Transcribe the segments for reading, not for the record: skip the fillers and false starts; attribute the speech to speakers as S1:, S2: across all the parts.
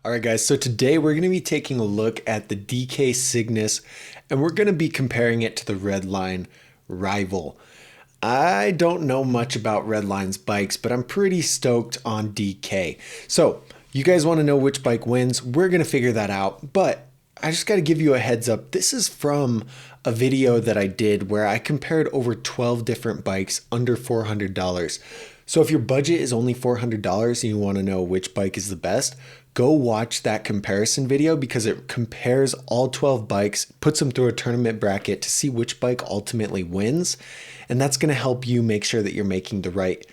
S1: All right, guys, so today we're going to be taking a look at the DK Cygnus, and we're going to be comparing it to the Redline rival. I don't know much about Redline's bikes, but I'm pretty stoked on DK. So you guys want to know which bike wins? We're going to figure that out, but I just got to give you a heads up. This is from a video that I did where I compared over 12 different bikes under $400. So if your budget is only $400 and you want to know which bike is the best, go watch that comparison video because it compares all 12 bikes, puts them through a tournament bracket to see which bike ultimately wins. And that's going to help you make sure that you're making the right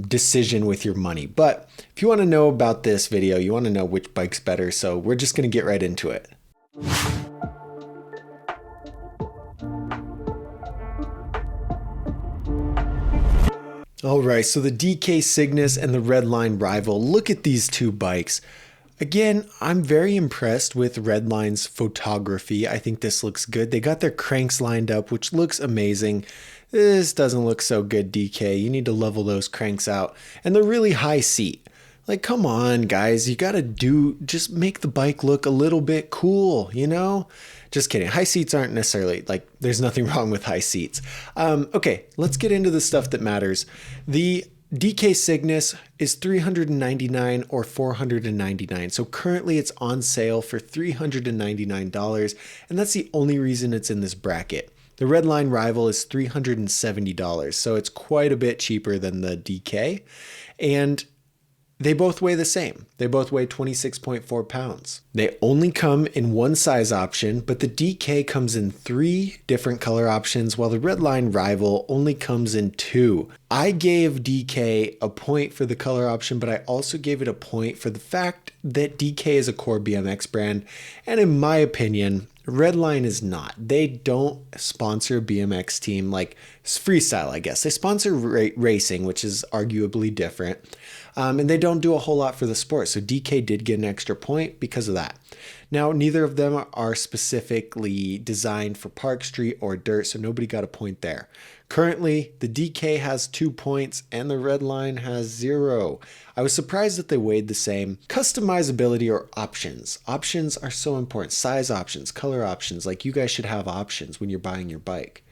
S1: decision with your money. But if you want to know about this video, you want to know which bike's better. So we're just going to get right into it. All right, so the DK Cygnus and the Redline rival, look at these two bikes. Again, I'm very impressed with Redline's photography. I think this looks good. They got their cranks lined up, which looks amazing. This doesn't look so good, DK. You need to level those cranks out. And they're really high seat. Like, come on, guys. You got to just make the bike look a little bit cool, you know? Just kidding. High seats aren't necessarily, there's nothing wrong with high seats. Okay, let's get into the stuff that matters. The DK Cygnus is $399 or $499. So currently it's on sale for $399, and that's the only reason it's in this bracket. The Redline rival is $370, so it's quite a bit cheaper than the DK, and they both weigh the same. They both weigh 26.4 pounds. They only come in one size option, but the DK comes in 3 different color options, while the Redline rival only comes in 2. I gave DK a point for the color option, but I also gave it a point for the fact that DK is a core BMX brand, and in my opinion, Redline is not. They don't sponsor a BMX team like freestyle, I guess. They sponsor racing, which is arguably different. And they don't do a whole lot for the sport. So DK did get an extra point because of that. Now, neither of them are specifically designed for Park Street or dirt, so nobody got a point there. Currently, the DK has 2 points and the Redline has 0. I was surprised that they weighed the same. Customizability or options. Options are so important. Size options, color options. Like, you guys should have options when you're buying your bike.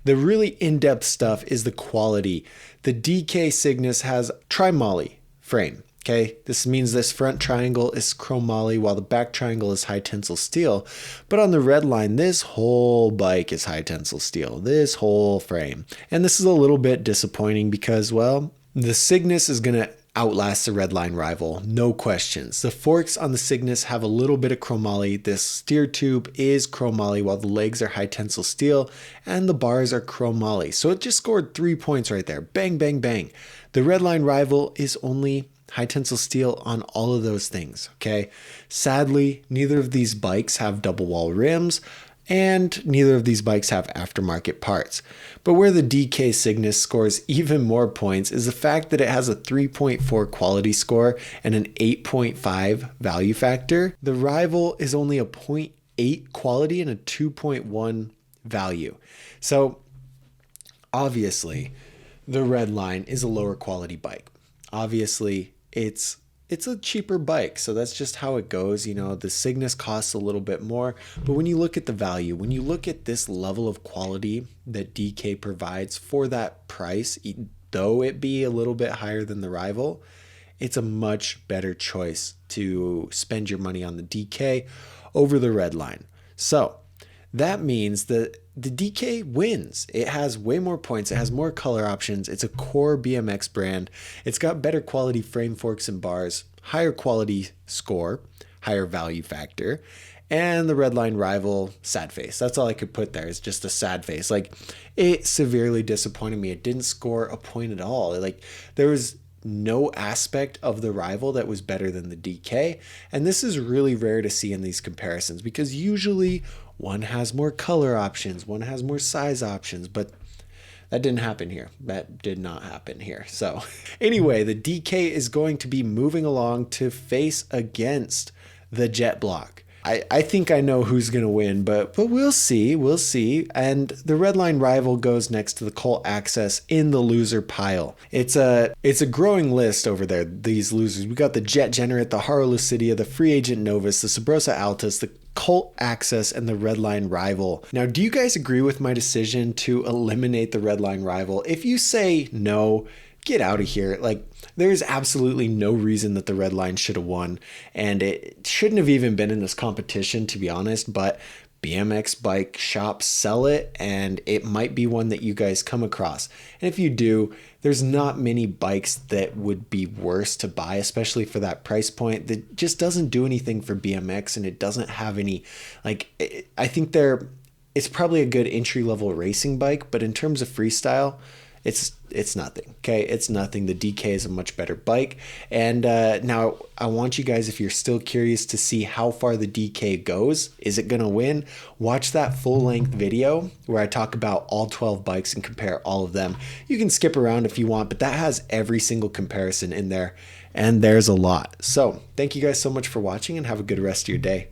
S1: The really in-depth stuff is the quality. The DK Cygnus has tri-moly frame. Okay, this means this front triangle is chromoly while the back triangle is high tensile steel. But on the Redline, this whole bike is high tensile steel, this whole frame. And this is a little bit disappointing because, well, the Cygnus is going to outlast the Redline rival, no questions. The forks on the Cygnus have a little bit of chromoly. This steer tube is chromoly while the legs are high tensile steel and the bars are chromoly. So it just scored 3 points right there. Bang, bang, bang. The Redline rival is only high tensile steel on all of those things, okay? Sadly, neither of these bikes have double wall rims, and neither of these bikes have aftermarket parts. But where the DK Cygnus scores even more points is the fact that it has a 3.4 quality score and an 8.5 value factor. The rival is only a 0.8 quality and a 2.1 value. So obviously, the Redline is a lower quality bike. Obviously, it's a cheaper bike, so that's just how it goes. You know, the Cygnus costs a little bit more, but when you look at the value, when you look at this level of quality that DK provides for that price, though it be a little bit higher than the rival, it's a much better choice to spend your money on the DK over the Redline. So that means that the DK wins. It has way more points. It has more color options. It's a core BMX brand. It's got better quality frame forks and bars, higher quality score, higher value factor, and the Redline rival, sad face. That's all I could put there. It's just a sad face. Like, it severely disappointed me. It didn't score a point at all. Like, there was no aspect of the rival that was better than the DK. And this is really rare to see in these comparisons because usually one has more color options, one has more size options, but that didn't happen here. That did not happen here. So anyway, the DK is going to be moving along to face against the Jet Block. I think I know who's going to win, but we'll see. We'll see. And the Redline rival goes next to the Colt Access in the loser pile. It's a growing list over there, these losers. We got the Jet Generate, the Haro Lucidia, the Free Agent Novus, the Sabrosa Altus, the Colt Access, and the Redline rival. Now, do you guys agree with my decision to eliminate the Redline rival? If you say no, get out of here. Like, there's absolutely no reason that the Redline should have won, and it shouldn't have even been in this competition, to be honest, but BMX bike shops sell it, and it might be one that you guys come across. And if you do, there's not many bikes that would be worse to buy, especially for that price point, that just doesn't do anything for BMX, and it doesn't have any, like, I think it's probably a good entry-level racing bike, but in terms of freestyle, it's nothing. Okay, it's nothing. The DK is a much better bike. And now I want you guys, if you're still curious to see how far the DK goes, is it gonna win? Watch that full-length video where I talk about all 12 bikes and compare all of them. You can skip around if you want, but that has every single comparison in there, and there's a lot. So thank you guys so much for watching, and have a good rest of your day.